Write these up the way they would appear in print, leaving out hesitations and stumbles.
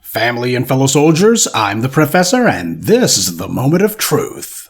Family and fellow soldiers, I'm the Professor, and this is the Moment of Truth.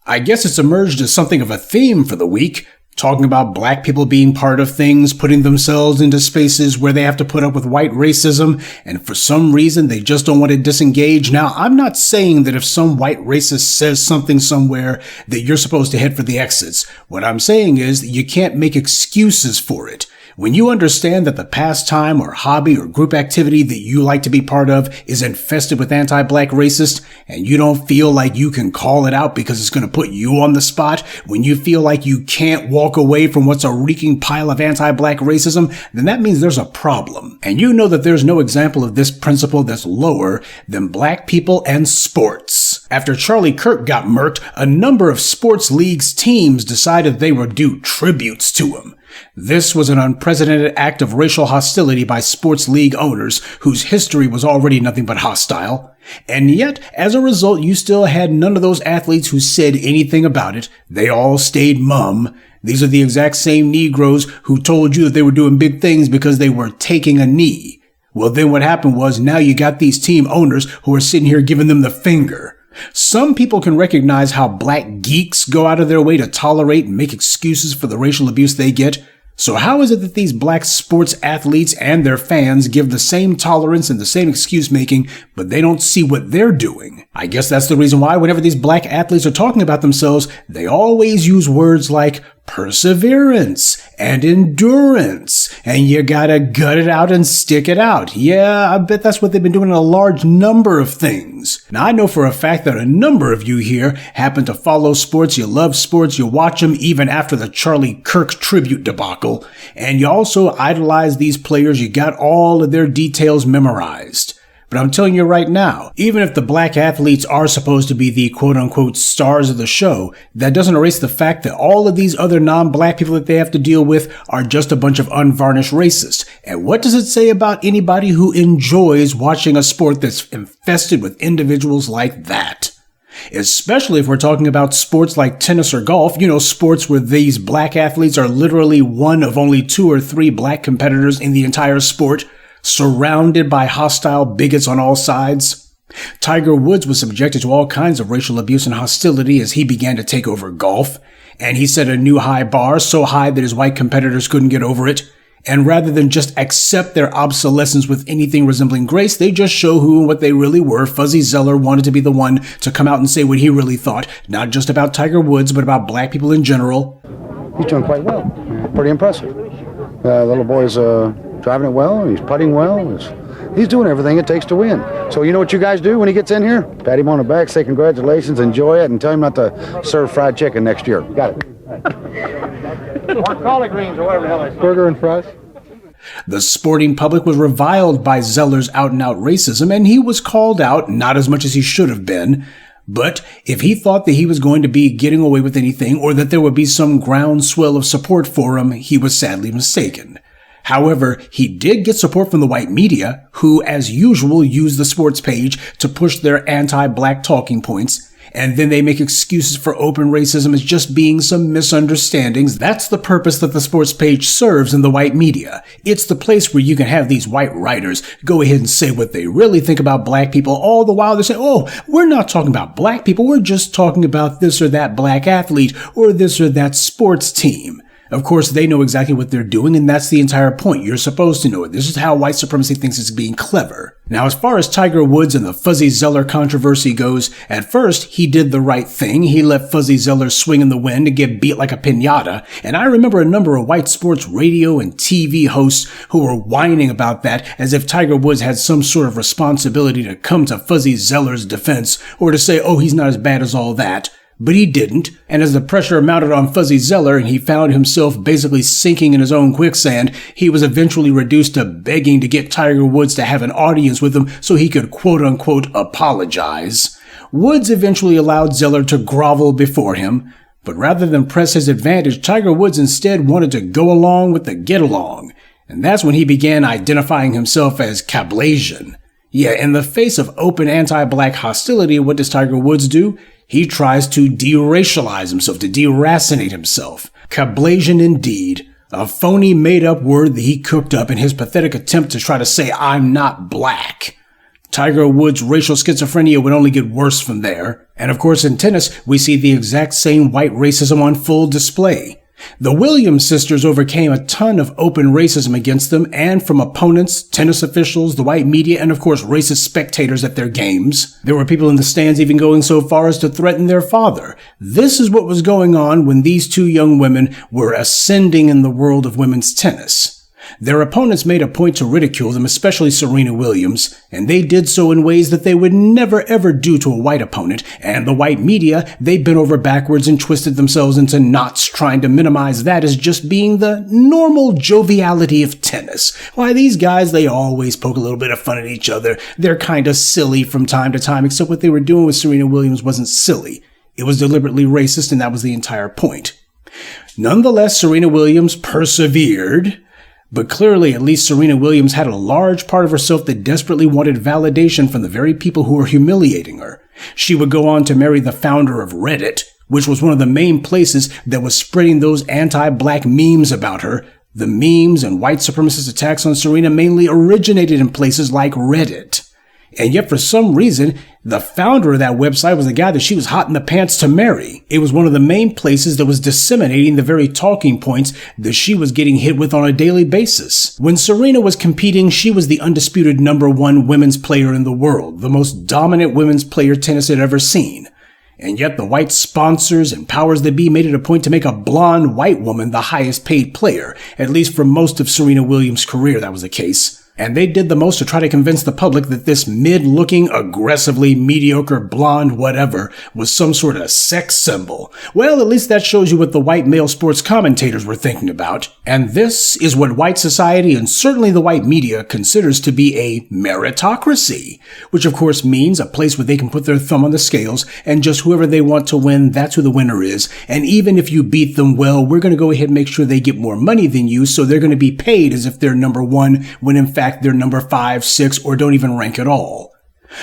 I guess it's emerged as something of a theme for the week, talking about black people being part of things, putting themselves into spaces where they have to put up with white racism, and for some reason they just don't want to disengage. Now, I'm not saying that if some white racist says something somewhere that you're supposed to head for the exits. What I'm saying is that you can't make excuses for it. When you understand that the pastime or hobby or group activity that you like to be part of is infested with anti-black racists, and you don't feel like you can call it out because it's going to put you on the spot, when you feel like you can't walk away from what's a reeking pile of anti-black racism, then that means there's a problem. And you know that there's no example of this principle that's lower than black people and sports. After Charlie Kirk got murked, a number of sports leagues teams decided they would do tributes to him. This was an unprecedented act of racial hostility by sports league owners whose history was already nothing but hostile. And yet, as a result, you still had none of those athletes who said anything about it. They all stayed mum. These are the exact same Negroes who told you that they were doing big things because they were taking a knee. Well, then what happened was now you got these team owners who are sitting here giving them the finger. Some people can recognize how black geeks go out of their way to tolerate and make excuses for the racial abuse they get. So how is it that these black sports athletes and their fans give the same tolerance and the same excuse making, but they don't see what they're doing? I guess that's the reason why whenever these black athletes are talking about themselves, they always use words like perseverance and endurance, and you gotta gut it out and stick it out. Yeah, I bet that's what they've been doing in a large number of things. Now, I know for a fact that a number of you here happen to follow sports, you love sports, you watch them even after the Charlie Kirk tribute debacle, and you also idolize these players, you got all of their details memorized. But I'm telling you right now, even if the black athletes are supposed to be the quote-unquote stars of the show, that doesn't erase the fact that all of these other non-black people that they have to deal with are just a bunch of unvarnished racists. And what does it say about anybody who enjoys watching a sport that's infested with individuals like that? Especially if we're talking about sports like tennis or golf, sports where these black athletes are literally one of only 2 or 3 black competitors in the entire sport, surrounded by hostile bigots on all sides. Tiger Woods was subjected to all kinds of racial abuse and hostility as he began to take over golf, and he set a new high bar, so high that his white competitors couldn't get over it. And rather than just accept their obsolescence with anything resembling grace, they just show who and what they really were. Fuzzy Zoeller wanted to be the one to come out and say what he really thought, not just about Tiger Woods, but about black people in general. He's doing quite well. Pretty impressive. The little boy's driving it well, he's putting well, he's doing everything it takes to win. So you know what you guys do when he gets in here? Pat him on the back, say congratulations, enjoy it, and tell him not to serve fried chicken next year. Got it. Want collard greens or whatever the hell I say. Burger and fries. The sporting public was reviled by Zeller's out-and-out racism, and he was called out, not as much as he should have been. But if he thought that he was going to be getting away with anything, or that there would be some groundswell of support for him, he was sadly mistaken. However, he did get support from the white media, who, as usual, use the sports page to push their anti-black talking points, and then they make excuses for open racism as just being some misunderstandings. That's the purpose that the sports page serves in the white media. It's the place where you can have these white writers go ahead and say what they really think about black people, all the while they're saying, oh, we're not talking about black people, we're just talking about this or that black athlete or this or that sports team. Of course, they know exactly what they're doing, and that's the entire point. You're supposed to know it. This is how white supremacy thinks it's being clever. Now, as far as Tiger Woods and the Fuzzy Zoeller controversy goes, at first, he did the right thing. He let Fuzzy Zoeller swing in the wind and get beat like a piñata. And I remember a number of white sports radio and TV hosts who were whining about that as if Tiger Woods had some sort of responsibility to come to Fuzzy Zoeller's defense or to say, oh, he's not as bad as all that. But he didn't, and as the pressure mounted on Fuzzy Zoeller and he found himself basically sinking in his own quicksand, he was eventually reduced to begging to get Tiger Woods to have an audience with him so he could quote-unquote apologize. Woods eventually allowed Zoeller to grovel before him, but rather than press his advantage, Tiger Woods instead wanted to go along with the get-along, and that's when he began identifying himself as Cablasian. Yeah, in the face of open anti-black hostility, what does Tiger Woods do? He tries to deracialize himself, to deracinate himself. Cablasian indeed. A phony made-up word that he cooked up in his pathetic attempt to try to say, I'm not black. Tiger Woods' racial schizophrenia would only get worse from there. And of course in tennis, we see the exact same white racism on full display. The Williams sisters overcame a ton of open racism against them and from opponents, tennis officials, the white media, and of course racist spectators at their games. There were people in the stands even going so far as to threaten their father. This is what was going on when these two young women were ascending in the world of women's tennis. Their opponents made a point to ridicule them, especially Serena Williams, and they did so in ways that they would never ever do to a white opponent, and the white media, they bent over backwards and twisted themselves into knots trying to minimize that as just being the normal joviality of tennis. Why, these guys, they always poke a little bit of fun at each other. They're kind of silly from time to time, except what they were doing with Serena Williams wasn't silly. It was deliberately racist, and that was the entire point. Nonetheless, Serena Williams persevered. But clearly, at least Serena Williams had a large part of herself that desperately wanted validation from the very people who were humiliating her. She would go on to marry the founder of Reddit, which was one of the main places that was spreading those anti-black memes about her. The memes and white supremacist attacks on Serena mainly originated in places like Reddit. And yet for some reason, the founder of that website was the guy that she was hot in the pants to marry. It was one of the main places that was disseminating the very talking points that she was getting hit with on a daily basis. When Serena was competing, she was the undisputed #1 women's player in the world, the most dominant women's player tennis had ever seen. And yet the white sponsors and powers that be made it a point to make a blonde white woman the highest paid player. At least for most of Serena Williams' career, that was the case. And they did the most to try to convince the public that this mid-looking, aggressively mediocre blonde whatever was some sort of sex symbol. Well, at least that shows you what the white male sports commentators were thinking about. And this is what white society and certainly the white media considers to be a meritocracy, which of course means a place where they can put their thumb on the scales and just whoever they want to win, that's who the winner is. And even if you beat them, well, we're going to go ahead and make sure they get more money than you, so they're going to be paid as if they're #1 when in fact they're number 5, 6, or don't even rank at all.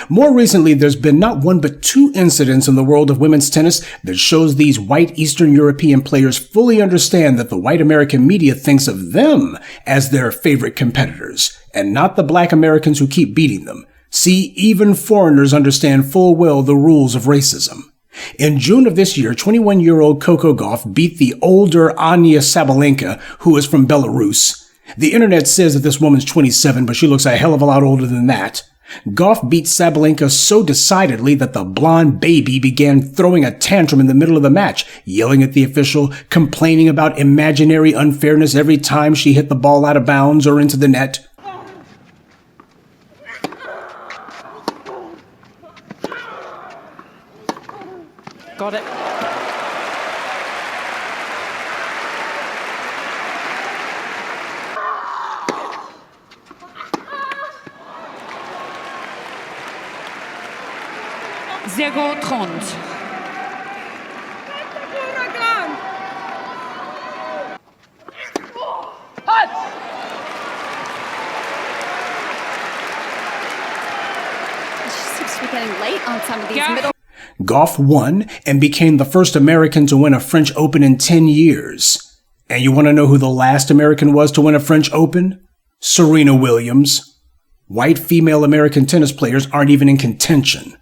More recently, there's been not one but 2 incidents in the world of women's tennis that shows these white Eastern European players fully understand that the white American media thinks of them as their favorite competitors, and not the black Americans who keep beating them. See, even foreigners understand full well the rules of racism. In June of this year, 21-year-old Coco Gauff beat the older Anya Sabalenka, who is from Belarus. The internet says that this woman's 27, but she looks a hell of a lot older than that. Gauff beat Sabalenka so decidedly that the blonde baby began throwing a tantrum in the middle of the match, yelling at the official, complaining about imaginary unfairness every time she hit the ball out of bounds or into the net. Got it. Sehr gut, Trond. She seems to be getting late on some of these middle. Gauff won and became the first American to win a French Open in 10 years. And you want to know who the last American was to win a French Open? Serena Williams. White female American tennis players aren't even in contention.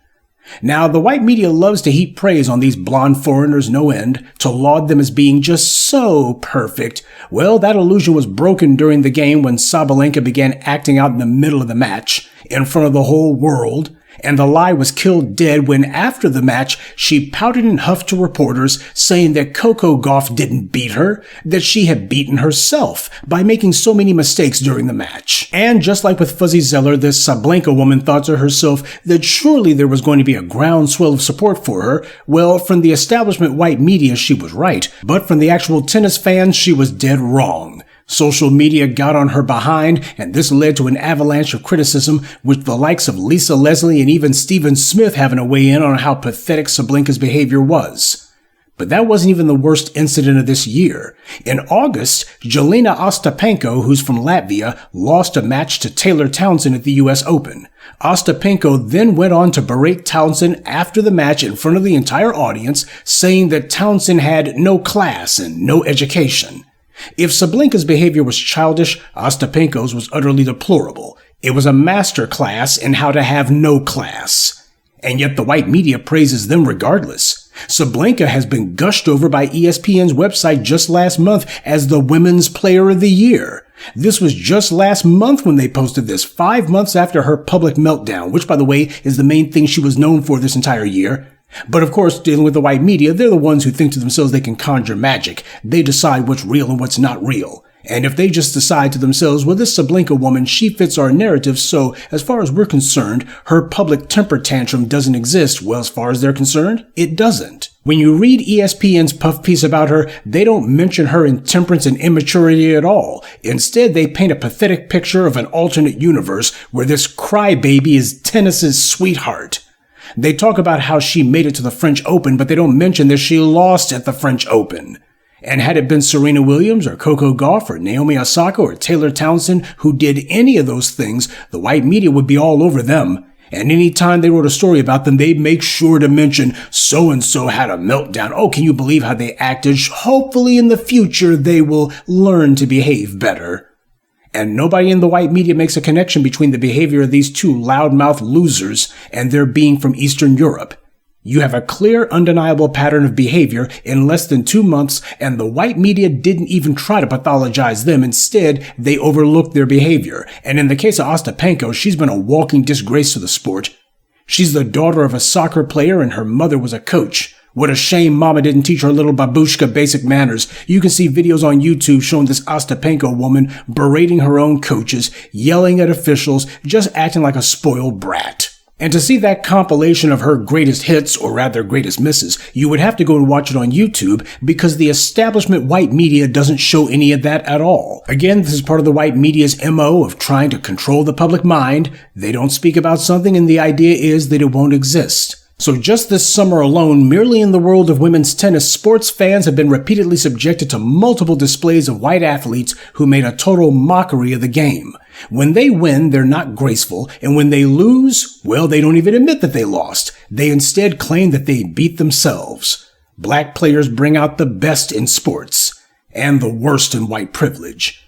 Now, the white media loves to heap praise on these blonde foreigners no end, to laud them as being just so perfect. Well, that illusion was broken during the game when Sabalenka began acting out in the middle of the match, in front of the whole world. And the lie was killed dead when, after the match, she pouted and huffed to reporters, saying that Coco Gauff didn't beat her, that she had beaten herself by making so many mistakes during the match. And just like with Fuzzy Zoeller, this Sabalenka woman thought to herself that surely there was going to be a groundswell of support for her. Well, from the establishment white media, she was right, but from the actual tennis fans, she was dead wrong. Social media got on her behind, and this led to an avalanche of criticism, with the likes of Lisa Leslie and even Stephen Smith having a weigh in on how pathetic Sabalenka's behavior was. But that wasn't even the worst incident of this year. In August, Jelena Ostapenko, who's from Latvia, lost a match to Taylor Townsend at the US Open. Ostapenko then went on to berate Townsend after the match in front of the entire audience, saying that Townsend had no class and no education. If Sabalenka's behavior was childish, Ostapenko's was utterly deplorable. It was a master class in how to have no class. And yet the white media praises them regardless. Sabalenka has been gushed over by ESPN's website just last month as the Women's Player of the Year. This was just last month when they posted this, 5 months after her public meltdown, which, by the way, is the main thing she was known for this entire year. But of course, dealing with the white media, they're the ones who think to themselves they can conjure magic. They decide what's real and what's not real. And if they just decide to themselves, well, this Sabalenka woman, she fits our narrative, so as far as we're concerned, her public temper tantrum doesn't exist. Well, as far as they're concerned, it doesn't. When you read ESPN's puff piece about her, they don't mention her intemperance and immaturity at all. Instead, they paint a pathetic picture of an alternate universe where this crybaby is tennis's sweetheart. They talk about how she made it to the French Open, but they don't mention that she lost at the French Open. And had it been Serena Williams or Coco Gauff or Naomi Osaka or Taylor Townsend who did any of those things, the white media would be all over them. And any time they wrote a story about them, they'd make sure to mention so-and-so had a meltdown. Oh, can you believe how they acted? Hopefully in the future they will learn to behave better. And nobody in the white media makes a connection between the behavior of these two loudmouth losers and their being from Eastern Europe. You have a clear, undeniable pattern of behavior in less than 2 months, and the white media didn't even try to pathologize them. Instead, they overlooked their behavior. And in the case of Ostapenko, she's been a walking disgrace to the sport. She's the daughter of a soccer player, and her mother was a coach. What a shame Mama didn't teach her little babushka basic manners. You can see videos on YouTube showing this Ostapenko woman berating her own coaches, yelling at officials, just acting like a spoiled brat. And to see that compilation of her greatest hits, or rather greatest misses, you would have to go and watch it on YouTube because the establishment white media doesn't show any of that at all. Again, this is part of the white media's MO of trying to control the public mind. They don't speak about something and the idea is that it won't exist. So just this summer alone, merely in the world of women's tennis, sports fans have been repeatedly subjected to multiple displays of white athletes who made a total mockery of the game. When they win, they're not graceful, and when they lose, well, they don't even admit that they lost. They instead claim that they beat themselves. Black players bring out the best in sports, and the worst in white privilege.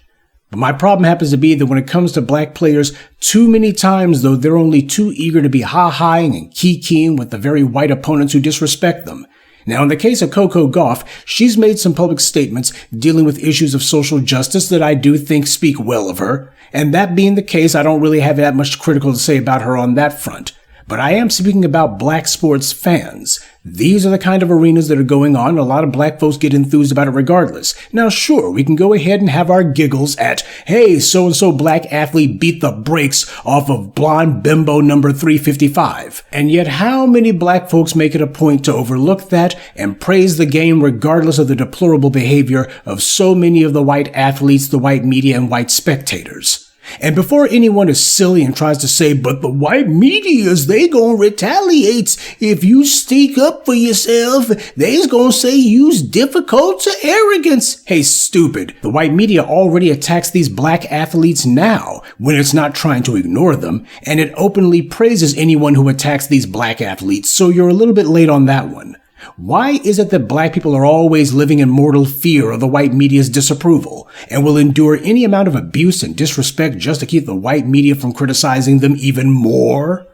But my problem happens to be that when it comes to black players, too many times, though, they're only too eager to be ha-haing and kikiing with the very white opponents who disrespect them. Now, in the case of Coco Gauff, she's made some public statements dealing with issues of social justice that I do think speak well of her. And that being the case, I don't really have that much critical to say about her on that front. But I am speaking about black sports fans. These are the kind of arenas that are going on, and a lot of black folks get enthused about it regardless. Now, sure, we can go ahead and have our giggles at, hey, so-and-so black athlete beat the brakes off of blonde bimbo number 355. And yet, how many black folks make it a point to overlook that and praise the game regardless of the deplorable behavior of so many of the white athletes, the white media, and white spectators? And before anyone is silly and tries to say, but the white medias, they gonna retaliate if you speak up for yourself. They's gonna say you's difficult to arrogance. Hey, stupid. The white media already attacks these black athletes now when it's not trying to ignore them, and it openly praises anyone who attacks these black athletes, so you're a little bit late on that one. Why is it that black people are always living in mortal fear of the white media's disapproval and will endure any amount of abuse and disrespect just to keep the white media from criticizing them even more?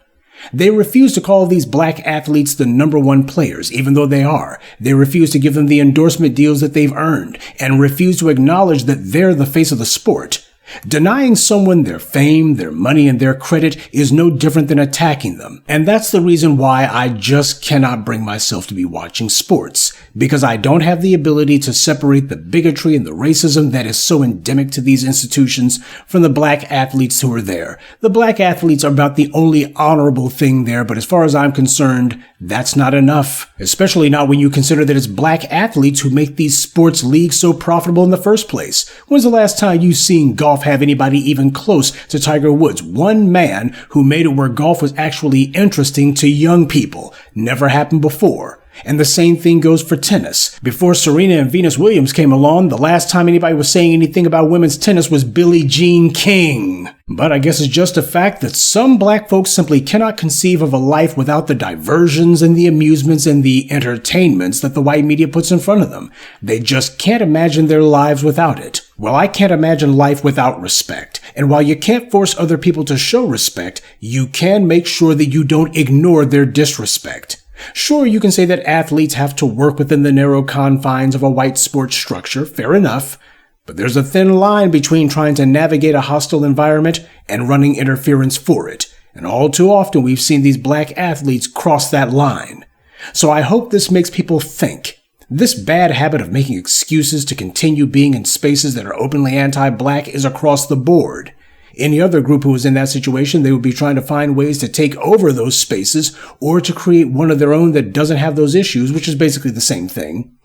They refuse to call these black athletes the number one players, even though they are. They refuse to give them the endorsement deals that they've earned and refuse to acknowledge that they're the face of the sport. Denying someone their fame, their money, and their credit is no different than attacking them. And that's the reason why I just cannot bring myself to be watching sports, because I don't have the ability to separate the bigotry and the racism that is so endemic to these institutions from the black athletes who are there. The black athletes are about the only honorable thing there, but as far as I'm concerned, that's not enough. Especially not when you consider that it's black athletes who make these sports leagues so profitable in the first place. When's the last time you've seen golf have anybody even close to Tiger Woods? One man who made it where golf was actually interesting to young people. Never happened before. And the same thing goes for tennis. Before Serena and Venus Williams came along, the last time anybody was saying anything about women's tennis was Billie Jean King. But I guess it's just a fact that some black folks simply cannot conceive of a life without the diversions and the amusements and the entertainments that the white media puts in front of them. They just can't imagine their lives without it. Well, I can't imagine life without respect. And while you can't force other people to show respect, you can make sure that you don't ignore their disrespect. Sure, you can say that athletes have to work within the narrow confines of a white sports structure, fair enough. But there's a thin line between trying to navigate a hostile environment and running interference for it. And all too often we've seen these black athletes cross that line. So I hope this makes people think. This bad habit of making excuses to continue being in spaces that are openly anti-black is across the board. Any other group who was in that situation, they would be trying to find ways to take over those spaces or to create one of their own that doesn't have those issues, which is basically the same thing.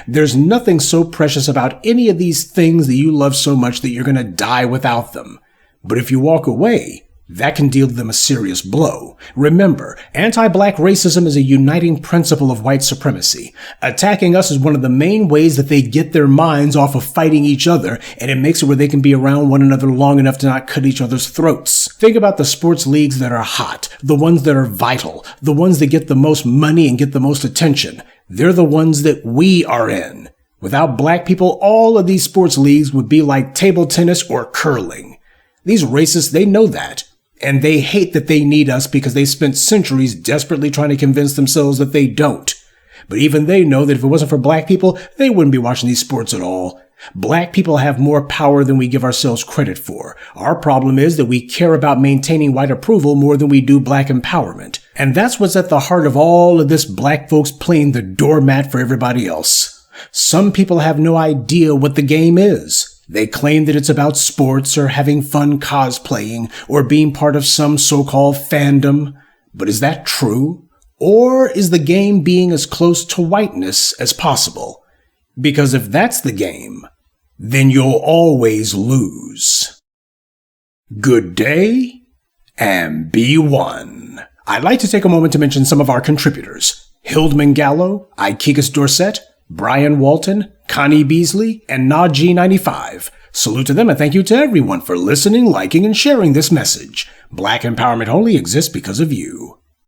There's nothing so precious about any of these things that you love so much that you're going to die without them. But if you walk away, that can deal them a serious blow. Remember, anti-black racism is a uniting principle of white supremacy. Attacking us is one of the main ways that they get their minds off of fighting each other, and it makes it where they can be around one another long enough to not cut each other's throats. Think about the sports leagues that are hot, the ones that are vital, the ones that get the most money and get the most attention. They're the ones that we are in. Without black people, all of these sports leagues would be like table tennis or curling. These racists, they know that. And they hate that they need us because they spent centuries desperately trying to convince themselves that they don't. But even they know that if it wasn't for black people, they wouldn't be watching these sports at all. Black people have more power than we give ourselves credit for. Our problem is that we care about maintaining white approval more than we do black empowerment. And that's what's at the heart of all of this black folks playing the doormat for everybody else. Some people have no idea what the game is. They claim that it's about sports or having fun cosplaying or being part of some so-called fandom. But is that true? Or is the game being as close to whiteness as possible? Because if that's the game, then you'll always lose. Good day, and be one. I'd like to take a moment to mention some of our contributors. Hildman Gallo, Ikekas Dorset, Brian Walton, Connie Beasley, and Naji95. Salute to them and thank you to everyone for listening, liking, and sharing this message. Black empowerment only exists because of you.